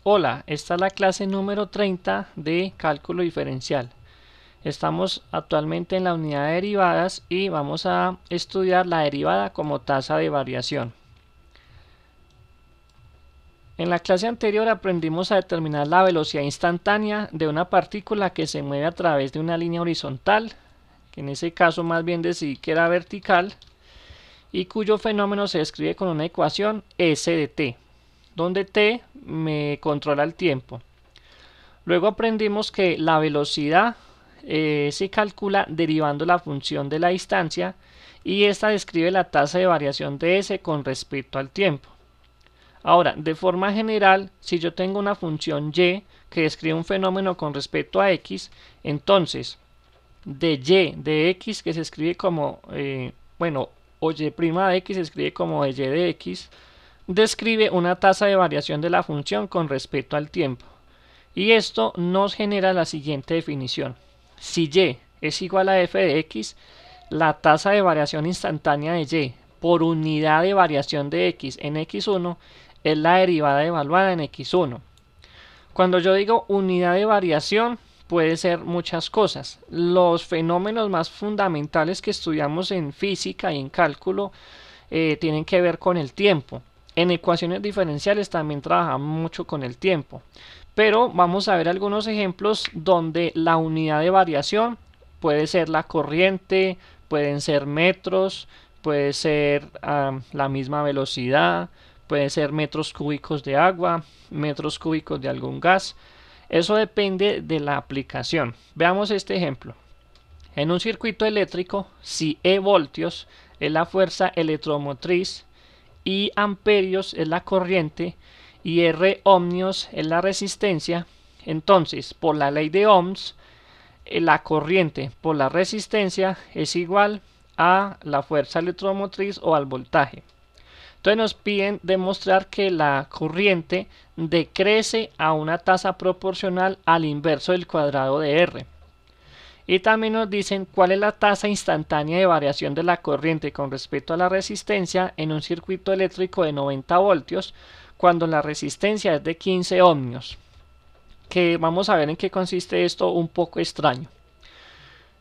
Hola, esta es la clase número 30 de cálculo diferencial. Estamos actualmente en la unidad de derivadas y vamos a estudiar la derivada como tasa de variación. En la clase anterior aprendimos a determinar la velocidad instantánea de una partícula que se mueve a través de una línea horizontal, que en ese caso más bien decidí que era vertical, y cuyo fenómeno se describe con una ecuación S de t, donde t me controla el tiempo. Luego aprendimos que la velocidad se calcula derivando la función de la distancia y esta describe la tasa de variación de s con respecto al tiempo. Ahora, de forma general, si yo tengo una función y que describe un fenómeno con respecto a x, entonces de y de x, que se escribe como, o y' de x se escribe como de y de x, describe una tasa de variación de la función con respecto al tiempo. Y esto nos genera la siguiente definición. Si y es igual a f de x, la tasa de variación instantánea de y por unidad de variación de x en x1 es la derivada evaluada en x1. Cuando yo digo unidad de variación, puede ser muchas cosas. Los fenómenos más fundamentales que estudiamos en física y en cálculo tienen que ver con el tiempo. En ecuaciones diferenciales también trabajamos mucho con el tiempo. Pero vamos a ver algunos ejemplos donde la unidad de variación puede ser la corriente, pueden ser metros, puede ser la misma velocidad, puede ser metros cúbicos de agua, metros cúbicos de algún gas. Eso depende de la aplicación. Veamos este ejemplo. En un circuito eléctrico, si E voltios es la fuerza electromotriz, I amperios es la corriente y R ohmios es la resistencia, entonces por la ley de Ohms, la corriente por la resistencia es igual a la fuerza electromotriz o al voltaje. Entonces nos piden demostrar que la corriente decrece a una tasa proporcional al inverso del cuadrado de R. Y también nos dicen cuál es la tasa instantánea de variación de la corriente con respecto a la resistencia en un circuito eléctrico de 90 voltios cuando la resistencia es de 15 ohmios. Que vamos a ver en qué consiste esto un poco extraño.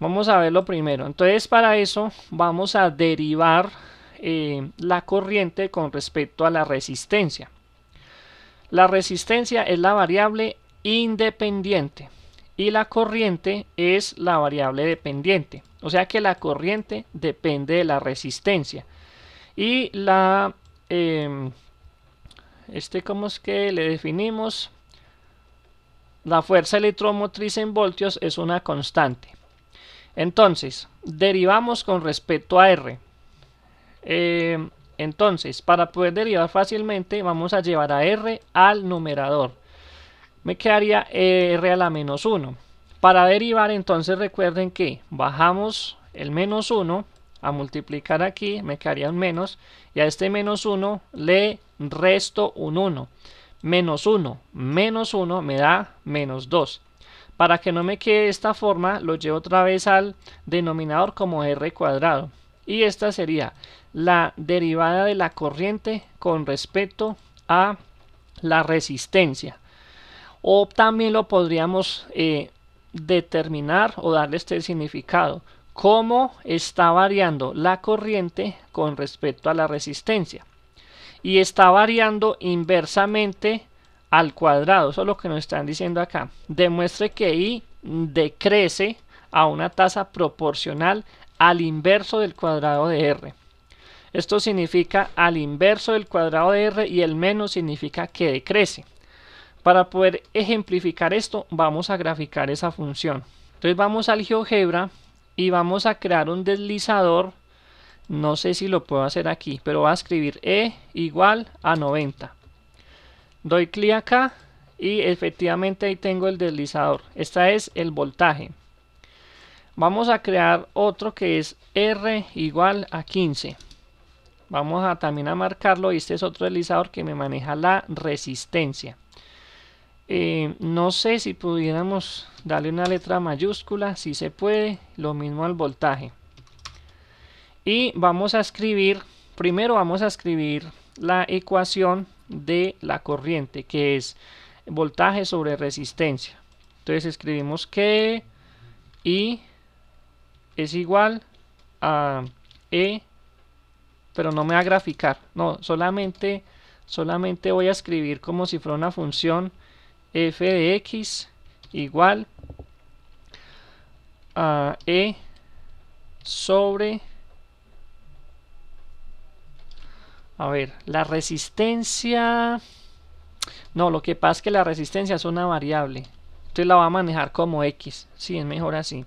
Vamos a verlo primero. Entonces para eso vamos a derivar la corriente con respecto a la resistencia. La resistencia es la variable independiente y la corriente es la variable dependiente. O sea que la corriente depende de la resistencia. Y la ¿cómo es que le definimos? La fuerza electromotriz en voltios es una constante. Entonces, derivamos con respecto a R. Entonces, para poder derivar fácilmente, vamos a llevar a R al numerador. Me quedaría R a la menos 1. Para derivar, entonces recuerden que bajamos el menos 1 a multiplicar aquí, me quedaría un menos, y a este menos 1 le resto un 1. Menos 1 menos 1 me da menos 2. Para que no me quede de esta forma, lo llevo otra vez al denominador como R cuadrado. Y esta sería la derivada de la corriente con respecto a la resistencia. O también lo podríamos determinar o darle este significado. Cómo está variando la corriente con respecto a la resistencia. Y está variando inversamente al cuadrado. Eso es lo que nos están diciendo acá. Demuestre que I decrece a una tasa proporcional al inverso del cuadrado de R. Esto significa al inverso del cuadrado de R y el menos significa que decrece. Para poder ejemplificar esto, vamos a graficar esa función. Entonces vamos al GeoGebra y vamos a crear un deslizador. No sé si lo puedo hacer aquí, pero voy a escribir E igual a 90. Doy clic acá y efectivamente ahí tengo el deslizador. Este es el voltaje. Vamos a crear otro que es R igual a 15. Vamos a también a marcarlo y este es otro deslizador que me maneja la resistencia. No sé si pudiéramos darle una letra mayúscula, si se puede, lo mismo al voltaje. Y vamos a escribir, primero vamos a escribir la ecuación de la corriente, que es voltaje sobre resistencia. Entonces escribimos que I es igual a E, pero no me va a graficar, no, solamente voy a escribir como si fuera una función f de x igual a E sobre, a ver, la resistencia, no, lo que pasa es que la resistencia es una variable, entonces la va a manejar como x, sí, es mejor así.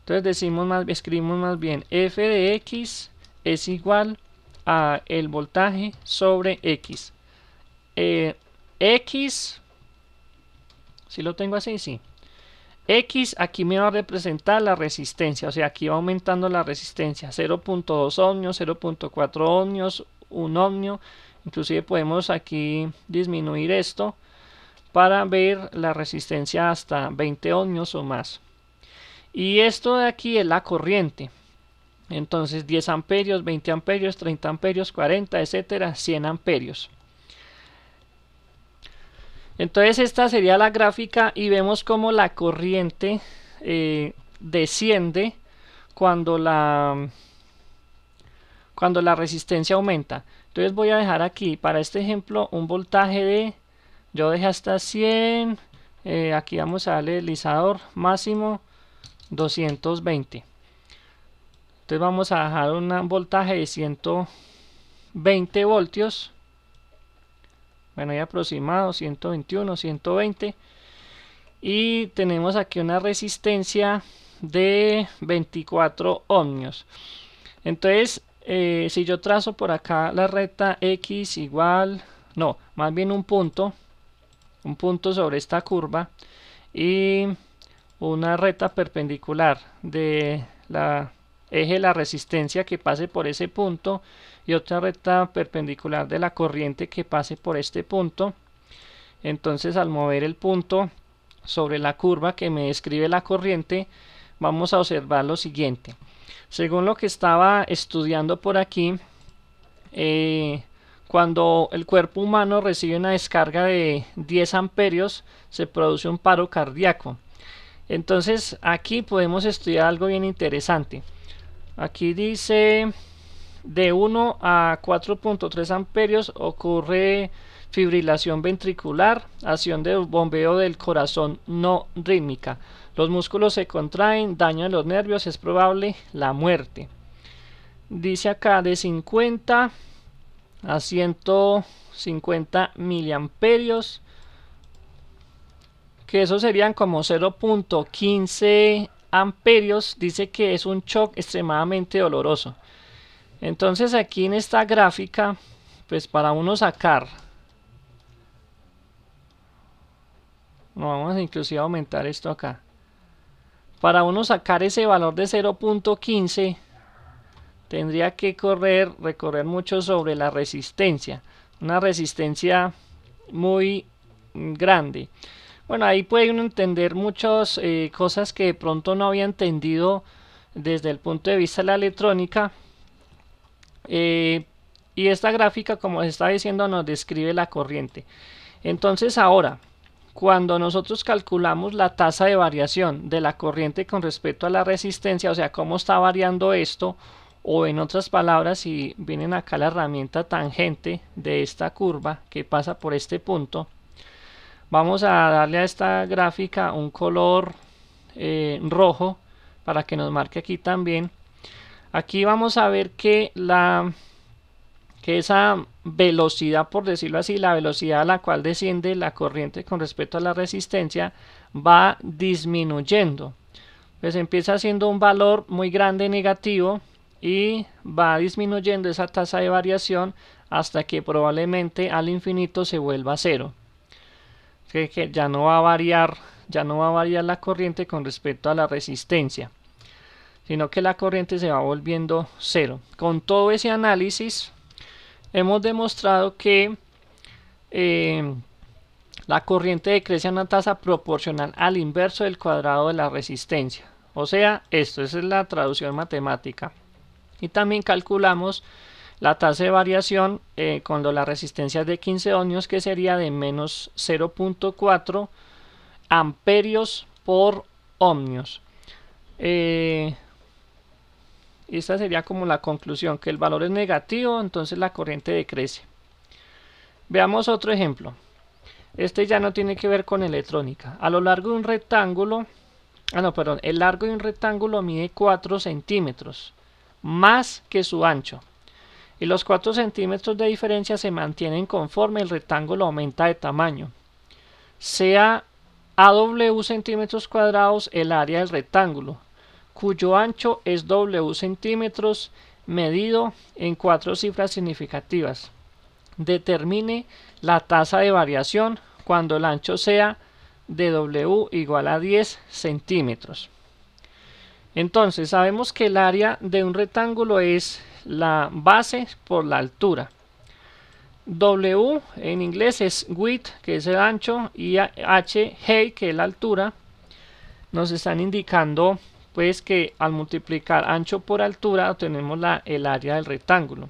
Entonces escribimos más bien f de x es igual a el voltaje sobre x. X, si lo tengo así, sí. X aquí me va a representar la resistencia, o sea, aquí va aumentando la resistencia, 0.2 ohmios, 0.4 ohmios, 1 ohmio. Inclusive podemos aquí disminuir esto para ver la resistencia hasta 20 ohmios o más. Y esto de aquí es la corriente. Entonces 10 amperios, 20 amperios, 30 amperios, 40, etcétera, 100 amperios. Entonces esta sería la gráfica y vemos cómo la corriente desciende cuando la resistencia aumenta. Entonces voy a dejar aquí para este ejemplo un voltaje de, yo dejé hasta 100, aquí vamos a darle deslizador máximo 220. Entonces vamos a dejar un voltaje de 120 voltios. Bueno, ya aproximado 121, 120. Y tenemos aquí una resistencia de 24 ohmios. Entonces, si yo trazo por acá la recta X igual, no, más bien un punto sobre esta curva y una recta perpendicular de la eje de la resistencia que pase por ese punto y otra recta perpendicular de la corriente que pase por este punto. Entonces al mover el punto sobre la curva que me describe la corriente, vamos a observar lo siguiente. Según lo que estaba estudiando por aquí, cuando el cuerpo humano recibe una descarga de 10 amperios, se produce un paro cardíaco. Entonces aquí podemos estudiar algo bien interesante. Aquí dice de 1 a 4.3 amperios ocurre fibrilación ventricular, acción de bombeo del corazón no rítmica. Los músculos se contraen, daño de los nervios, es probable la muerte. Dice acá de 50 a 150 miliamperios, que eso serían como 0.15 amperios. Dice que es un shock extremadamente doloroso. Entonces aquí en esta gráfica, pues para uno sacar, no, vamos a inclusive aumentar esto acá, para uno sacar ese valor de 0.15 tendría que recorrer mucho sobre la resistencia, una resistencia muy grande. Bueno, ahí puede uno entender muchas cosas que de pronto no había entendido desde el punto de vista de la electrónica. Y esta gráfica, como les estaba diciendo, nos describe la corriente. Entonces ahora, cuando nosotros calculamos la tasa de variación de la corriente con respecto a la resistencia, o sea, cómo está variando esto, o en otras palabras, si vienen acá la herramienta tangente de esta curva que pasa por este punto, vamos a darle a esta gráfica un color rojo para que nos marque aquí también. Aquí vamos a ver que esa velocidad, por decirlo así, la velocidad a la cual desciende la corriente con respecto a la resistencia, va disminuyendo. Pues empieza siendo un valor muy grande negativo y va disminuyendo esa tasa de variación hasta que probablemente al infinito se vuelva cero. Que ya no va a variar la corriente con respecto a la resistencia, sino que la corriente se va volviendo cero. Con todo ese análisis hemos demostrado que la corriente decrece a una tasa proporcional al inverso del cuadrado de la resistencia. O sea, esa es la traducción matemática. Y también calculamos la tasa de variación cuando la resistencia es de 15 ohmios, que sería de menos 0.4 amperios por ohmios. Esta sería como la conclusión, que el valor es negativo, entonces la corriente decrece. Veamos otro ejemplo. Este ya no tiene que ver con electrónica. A lo largo de un rectángulo, el largo de un rectángulo mide 4 centímetros más que su ancho, y los 4 centímetros de diferencia se mantienen conforme el rectángulo aumenta de tamaño. Sea AW centímetros cuadrados el área del rectángulo, cuyo ancho es W centímetros medido en 4 cifras significativas. Determine la tasa de variación cuando el ancho sea de W igual a 10 centímetros. Entonces sabemos que el área de un rectángulo es la base por la altura. W en inglés es width, que es el ancho, y h, height, que es la altura. Nos están indicando pues que al multiplicar ancho por altura obtenemos el área del rectángulo.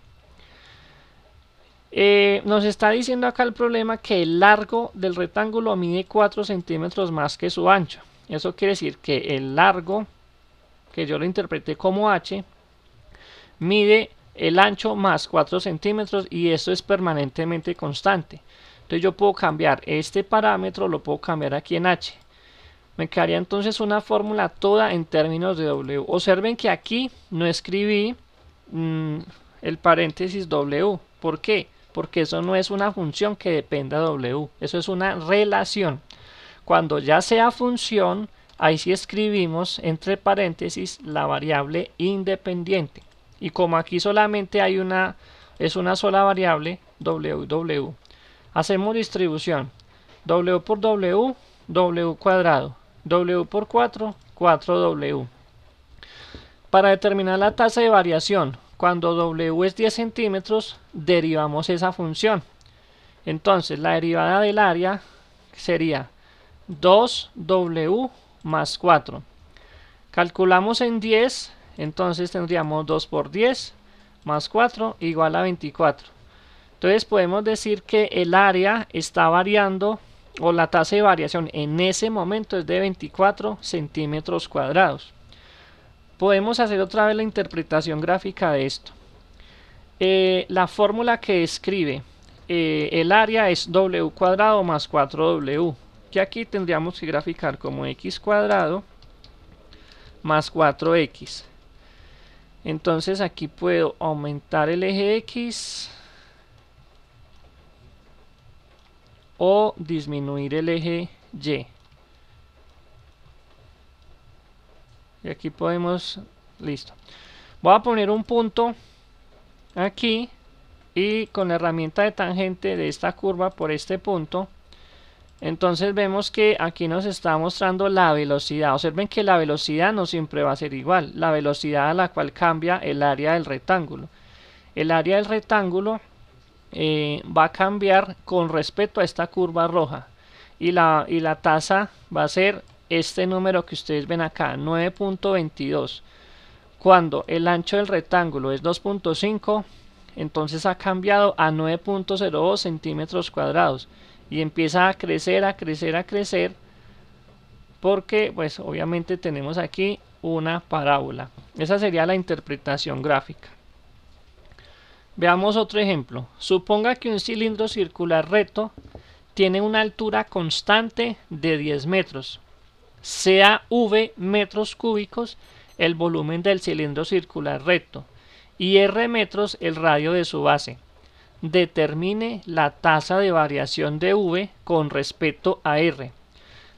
Nos está diciendo acá el problema que el largo del rectángulo mide 4 centímetros más que su ancho. Eso quiere decir que el largo, que yo lo interpreté como h, mide el ancho más 4 centímetros, y esto es permanentemente constante. Entonces yo puedo cambiar este parámetro, lo puedo cambiar aquí en h. Me quedaría entonces una fórmula toda en términos de W. Observen que aquí no escribí el paréntesis W. ¿Por qué? Porque eso no es una función que dependa de W. Eso es una relación. Cuando ya sea función, ahí sí escribimos entre paréntesis la variable independiente. Y como aquí solamente hay es una sola variable, W. Hacemos distribución. W por W, W cuadrado. W por 4, 4W. Para determinar la tasa de variación, cuando W es 10 centímetros, derivamos esa función. Entonces la derivada del área sería 2W más 4. Calculamos en 10, entonces tendríamos 2 por 10 más 4 igual a 24. Entonces podemos decir que el área está variando, o la tasa de variación en ese momento es de 24 centímetros cuadrados. Podemos hacer otra vez la interpretación gráfica de esto. La fórmula que describe el área es W cuadrado más 4W, que aquí tendríamos que graficar como X cuadrado más 4X. Entonces aquí puedo aumentar el eje X o disminuir el eje Y. Y aquí podemos, listo. Voy a poner un punto aquí y con la herramienta de tangente de esta curva por este punto. Entonces vemos que aquí nos está mostrando la velocidad. Observen que la velocidad no siempre va a ser igual. La velocidad a la cual cambia el área del rectángulo. El área del rectángulo va a cambiar con respecto a esta curva roja. Y la tasa va a ser este número que ustedes ven acá, 9.22. Cuando el ancho del rectángulo es 2.5, entonces ha cambiado a 9.02 centímetros cuadrados. Y empieza a crecer, a crecer, a crecer, porque pues obviamente tenemos aquí una parábola. Esa sería la interpretación gráfica. Veamos otro ejemplo. Suponga que un cilindro circular recto tiene una altura constante de 10 metros. Sea V metros cúbicos el volumen del cilindro circular recto y R metros el radio de su base. Determine la tasa de variación de V con respecto a R.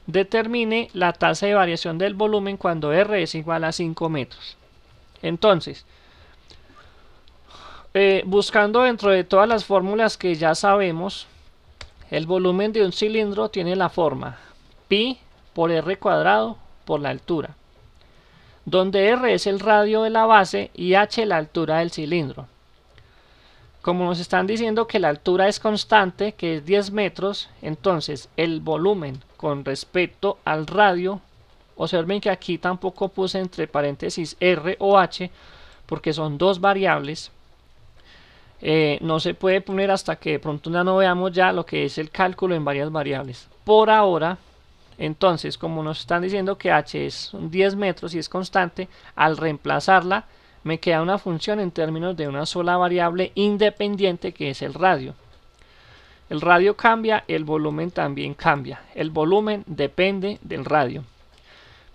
Determine la tasa de variación del volumen cuando R es igual a 5 metros. Entonces, buscando dentro de todas las fórmulas que ya sabemos, el volumen de un cilindro tiene la forma pi por R cuadrado por la altura, donde R es el radio de la base y H la altura del cilindro. Como nos están diciendo que la altura es constante, que es 10 metros, entonces el volumen con respecto al radio, observen que aquí tampoco puse entre paréntesis R o H, porque son dos variables. no se puede poner hasta que de pronto no veamos ya lo que es el cálculo en varias variables. Por ahora, entonces, como nos están diciendo que h es 10 metros y es constante, al reemplazarla me queda una función en términos de una sola variable independiente, que es el radio. El radio cambia, el volumen también cambia. El volumen depende del radio.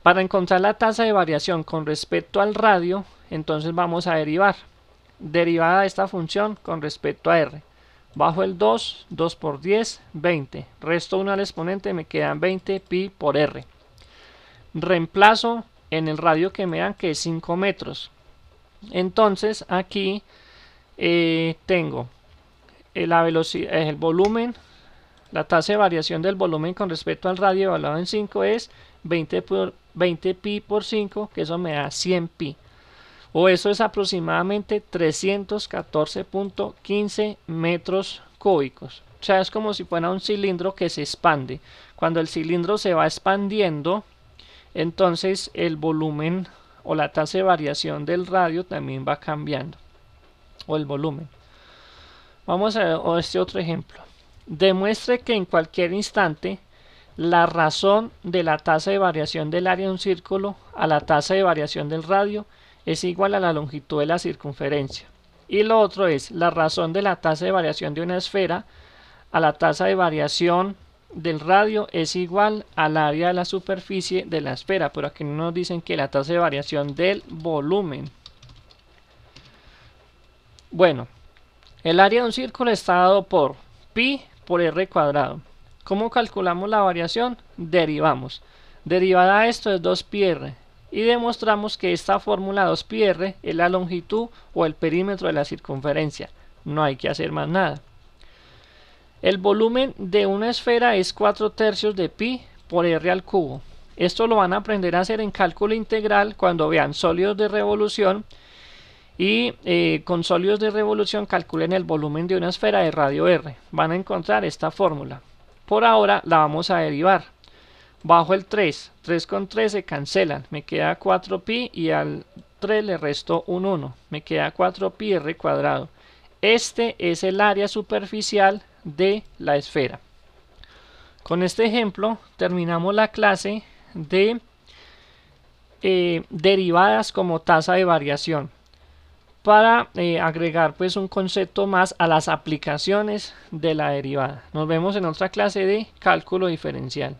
Para encontrar la tasa de variación con respecto al radio, entonces vamos a derivar. Derivada de esta función con respecto a r. Bajo el 2, 2 por 10, 20. Resto 1 al exponente, me quedan 20 pi por r. Reemplazo en el radio que me dan, que es 5 metros. Entonces aquí tengo la velocidad, el volumen, la tasa de variación del volumen con respecto al radio evaluado en 5 es 20 pi por 5, que eso me da 100 pi. O eso es aproximadamente 314.15 metros cúbicos. O sea, es como si fuera un cilindro que se expande. Cuando el cilindro se va expandiendo, entonces el volumen o la tasa de variación del radio también va cambiando. O el volumen. Vamos a ver este otro ejemplo. Demuestre que en cualquier instante la razón de la tasa de variación del área de un círculo a la tasa de variación del radio es igual a la longitud de la circunferencia. Y lo otro es la razón de la tasa de variación de una esfera a la tasa de variación del radio es igual al área de la superficie de la esfera. Pero aquí nos dicen que la tasa de variación del volumen. Bueno, el área de un círculo está dado por pi por r cuadrado. ¿Cómo calculamos la variación? Derivamos. Derivada de esto es 2πr. Y demostramos que esta fórmula 2πr es la longitud o el perímetro de la circunferencia. No hay que hacer más nada. El volumen de una esfera es 4/3 de pi por r al cubo. Esto lo van a aprender a hacer en cálculo integral cuando vean sólidos de revolución. Y con sólidos de revolución calculen el volumen de una esfera de radio r. Van a encontrar esta fórmula. Por ahora la vamos a derivar. Bajo el 3, 3 con 3 se cancelan, me queda 4pi y al 3 le resto un 1, me queda 4pi r cuadrado. Este es el área superficial de la esfera. Con este ejemplo terminamos la clase de derivadas como tasa de variación, para agregar pues un concepto más a las aplicaciones de la derivada. Nos vemos en otra clase de cálculo diferencial.